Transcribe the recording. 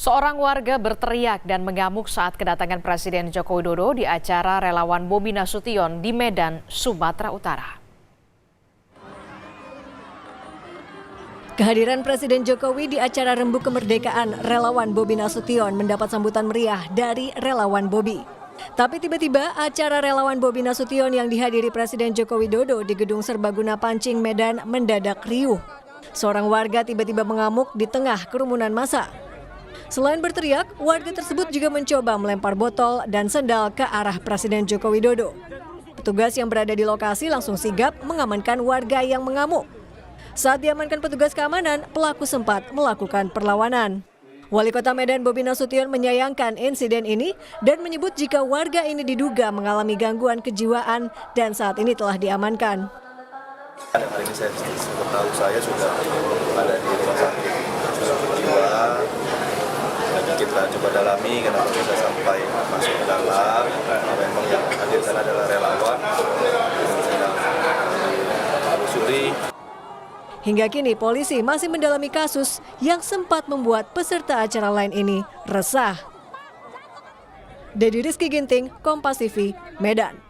Seorang warga berteriak dan mengamuk saat kedatangan Presiden Joko Widodo di acara relawan Bobi Nasution di Medan, Sumatera Utara. Kehadiran Presiden Jokowi di acara Rembu Kemerdekaan relawan Bobi Nasution mendapat sambutan meriah dari relawan Bobi. Tapi tiba-tiba acara relawan Bobi Nasution yang dihadiri Presiden Joko Widodo di Gedung Serbaguna Pancing, Medan mendadak riuh. Seorang warga tiba-tiba mengamuk di tengah kerumunan massa. Selain berteriak, warga tersebut juga mencoba melempar botol dan sendal ke arah Presiden Joko Widodo. Petugas yang berada di lokasi langsung sigap mengamankan warga yang mengamuk. Saat diamankan petugas keamanan, pelaku sempat melakukan perlawanan. Wali Kota Medan Bobi Nasution menyayangkan insiden ini dan menyebut jika warga ini diduga mengalami gangguan kejiwaan dan saat ini telah diamankan. Hari ini saya sudah ada di rumah sakit jiwa. Kita coba dalami kenapa bisa sampai masuk ke dalam. Memang yang hadirkan adalah relawan. Sedang ditelusuri. Hingga kini polisi masih mendalami kasus yang sempat membuat peserta acara lain ini resah. Dedi Rizky Ginting, Kompas TV, Medan.